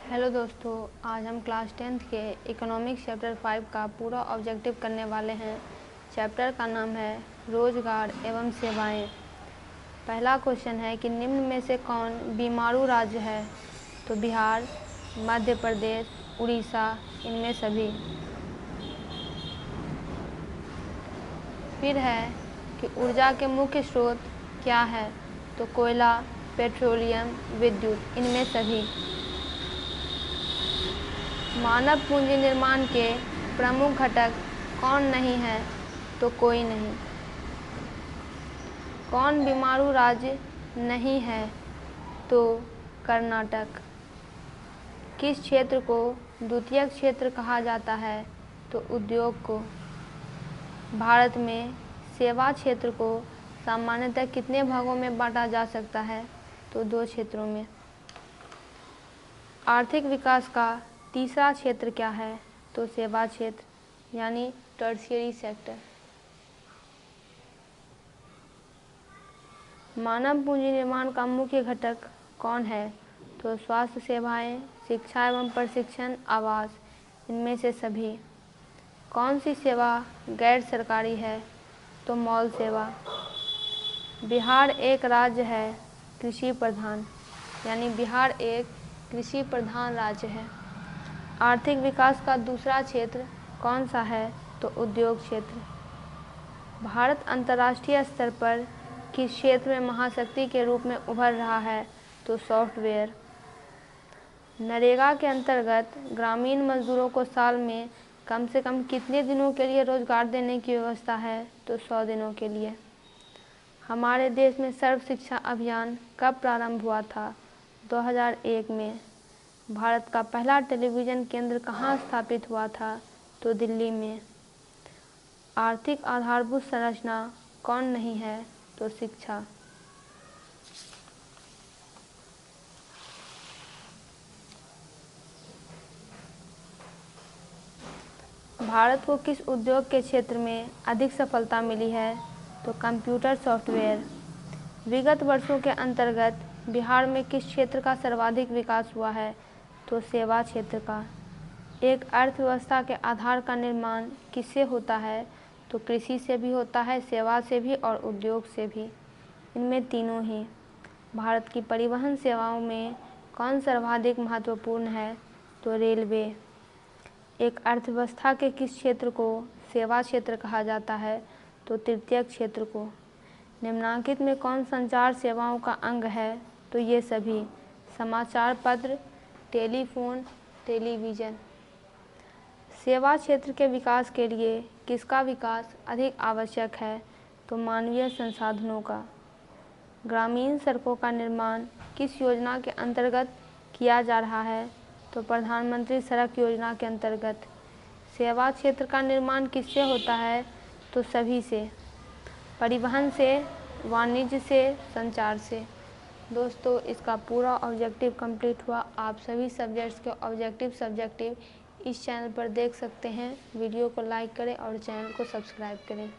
Hello दोस्तों, आज हम क्लास 10th के इकोनॉमिक्स चैप्टर 5 का पूरा ऑब्जेक्टिव करने वाले हैं। चैप्टर का नाम है रोजगार एवं सेवाएं। पहला क्वेश्चन है कि निम्न में से कौन बीमारू राज्य है? तो बिहार, मध्य प्रदेश, उड़ीसा, इनमें सभी। फिर है कि ऊर्जा के मुख्य स्रोत क्या है? तो कोयला, पेट्रोलियम, विद्युत, इनमें सभी। मानव पूंजी निर्माण के प्रमुख घटक कौन नहीं है? तो कोई नहीं। कौन बीमारू राज्य नहीं है? तो कर्नाटक। किस क्षेत्र को द्वितीयक क्षेत्र कहा जाता है? तो उद्योग को। भारत में सेवा क्षेत्र को सामान्यतः कितने भागों में बांटा जा सकता है? तो 2 क्षेत्रों में। आर्थिक विकास का तीसरा क्षेत्र क्या है? तो सेवा क्षेत्र यानी टर्शियरी सेक्टर। मानव पूंजी निर्माण का मुख्य घटक कौन है? तो स्वास्थ्य सेवाएं, शिक्षा एवं प्रशिक्षण, आवास, इनमें से सभी। कौन सी सेवा गैर सरकारी है? तो मॉल सेवा। बिहार एक राज्य है कृषि प्रधान, यानी बिहार एक कृषि प्रधान राज्य है। आर्थिक विकास का दूसरा क्षेत्र कौन सा है? तो उद्योग क्षेत्र। भारत अंतर्राष्ट्रीय स्तर पर किस क्षेत्र में महाशक्ति के रूप में उभर रहा है? तो सॉफ्टवेयर। नरेगा के अंतर्गत ग्रामीण मजदूरों को साल में कम से कम कितने दिनों के लिए रोजगार देने की व्यवस्था है? तो 100 दिनों के लिए। हमारे देश में सर्व शिक्षा अभियान कब प्रारंभ हुआ था? 2001 में। भारत का पहला टेलीविज़न केंद्र कहाँ स्थापित हुआ था? तो दिल्ली में। आर्थिक आधारभूत संरचना कौन नहीं है? तो शिक्षा। भारत को किस उद्योग के क्षेत्र में अधिक सफलता मिली है? तो कंप्यूटर सॉफ्टवेयर। विगत वर्षों के अंतर्गत बिहार में किस क्षेत्र का सर्वाधिक विकास हुआ है? तो सेवा क्षेत्र का। एक अर्थव्यवस्था के आधार का निर्माण किससे होता है? तो कृषि से भी होता है, सेवा से भी और उद्योग से भी, इनमें तीनों ही। भारत की परिवहन सेवाओं में कौन सर्वाधिक महत्वपूर्ण है? तो रेलवे। एक अर्थव्यवस्था के किस क्षेत्र को सेवा क्षेत्र कहा जाता है? तो तृतीयक क्षेत्र को। निम्नांकित में कौन संचार सेवाओं का अंग है? तो ये सभी। समाचार पत्र, टेलीफोन, टेलीविज़न। सेवा क्षेत्र के विकास के लिए किसका विकास अधिक आवश्यक है? तो मानवीय संसाधनों का। ग्रामीण सड़कों का निर्माण किस योजना के अंतर्गत किया जा रहा है? तो प्रधानमंत्री सड़क योजना के अंतर्गत। सेवा क्षेत्र का निर्माण किससे होता है? तो सभी से, परिवहन से, वाणिज्य से, संचार से। दोस्तों, इसका पूरा ऑब्जेक्टिव कंप्लीट हुआ। आप सभी सब्जेक्ट्स के ऑब्जेक्टिव इस चैनल पर देख सकते हैं। वीडियो को लाइक करें और चैनल को सब्सक्राइब करें।